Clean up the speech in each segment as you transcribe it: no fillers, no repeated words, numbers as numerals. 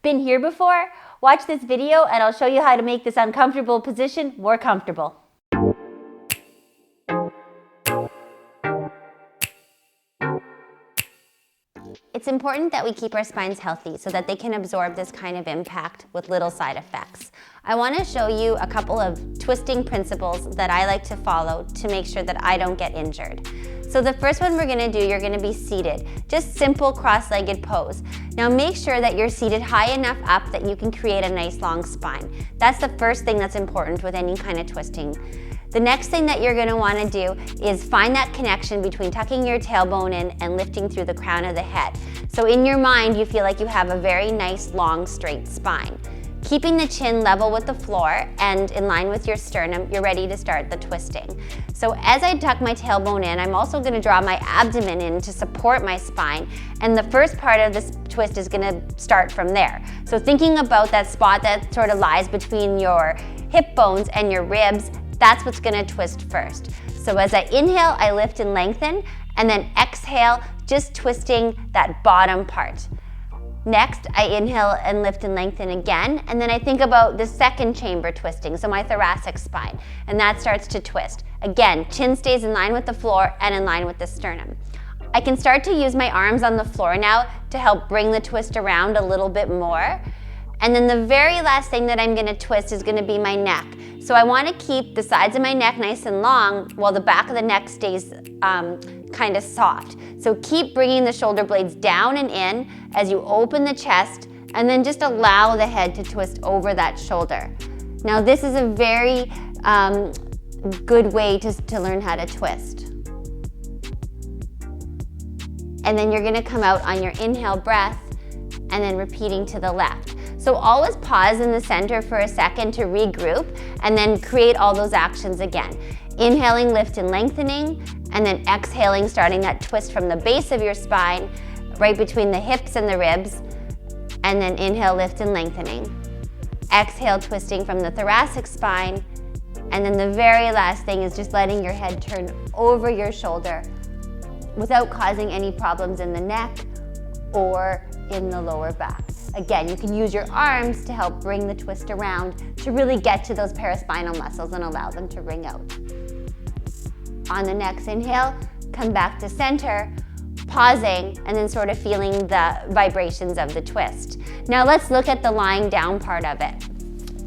Been here before? Watch this video and I'll show you how to make this uncomfortable position more comfortable. It's important that we keep our spines healthy so that they can absorb this kind of impact with little side effects. I want to show you a couple of twisting principles that I like to follow to make sure that I don't get injured. So the first one we're going to do, you're going to be seated. Just simple cross-legged pose. Now make sure that you're seated high enough up that you can create a nice long spine. That's the first thing that's important with any kind of twisting. The next thing that you're going to want to do is find that connection between tucking your tailbone in and lifting through the crown of the head. So in your mind, you feel like you have a very nice, long, straight spine. Keeping the chin level with the floor and in line with your sternum, you're ready to start the twisting. So as I tuck my tailbone in, I'm also going to draw my abdomen in to support my spine. And the first part of this twist is going to start from there. So thinking about that spot that sort of lies between your hip bones and your ribs, that's what's going to twist first. So as I inhale, I lift and lengthen, and then exhale, just twisting that bottom part. Next, I inhale and lift and lengthen again, and then I think about the second chamber twisting, so my thoracic spine, and that starts to twist. Again, chin stays in line with the floor and in line with the sternum. I can start to use my arms on the floor now to help bring the twist around a little bit more. And then the very last thing that I'm going to twist is going to be my neck. So I want to keep the sides of my neck nice and long while the back of the neck stays kind of soft. So keep bringing the shoulder blades down and in as you open the chest, and then just allow the head to twist over that shoulder. Now this is a very good way to learn how to twist. And then you're going to come out on your inhale breath and then repeating to the left. So always pause in the center for a second to regroup and then create all those actions again. Inhaling, lift and lengthening, and then exhaling, starting that twist from the base of your spine, right between the hips and the ribs, and then inhale, lift and lengthening. Exhale, twisting from the thoracic spine, and then the very last thing is just letting your head turn over your shoulder without causing any problems in the neck or in the lower back. Again, you can use your arms to help bring the twist around to really get to those paraspinal muscles and allow them to ring out. On the next inhale, come back to center, pausing, and then sort of feeling the vibrations of the twist. Now let's look at the lying down part of it.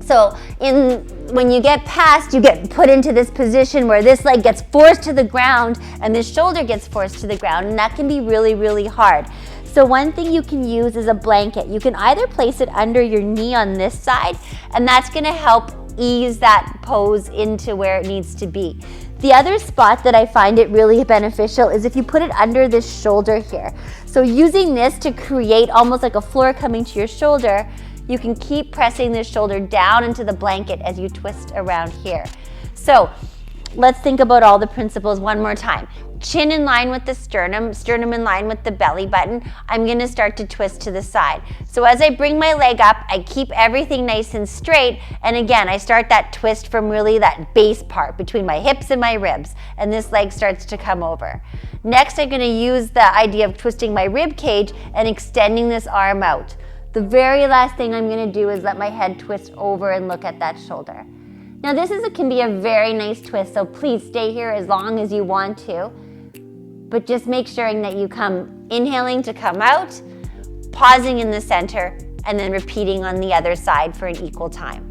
So when you get past, you get put into this position where this leg gets forced to the ground and this shoulder gets forced to the ground, and that can be really, really hard. So one thing you can use is a blanket. You can either place it under your knee on this side, and that's gonna help ease that pose into where it needs to be. The other spot that I find it really beneficial is if you put it under this shoulder here. So using this to create almost like a floor coming to your shoulder, you can keep pressing this shoulder down into the blanket as you twist around here. So let's think about all the principles one more time. Chin in line with the sternum, sternum in line with the belly button. I'm going to start to twist to the side. So as I bring my leg up, I keep everything nice and straight. And again, I start that twist from really that base part between my hips and my ribs. And this leg starts to come over. Next, I'm going to use the idea of twisting my rib cage and extending this arm out. The very last thing I'm going to do is let my head twist over and look at that shoulder. Now this can be a very nice twist, so please stay here as long as you want to. But just make sure that you come inhaling to come out, pausing in the center, and then repeating on the other side for an equal time.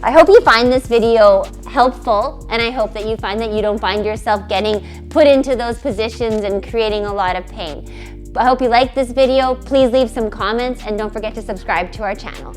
I hope you find this video helpful, and I hope that you find that you don't find yourself getting put into those positions and creating a lot of pain. I hope you liked this video. Please leave some comments and don't forget to subscribe to our channel.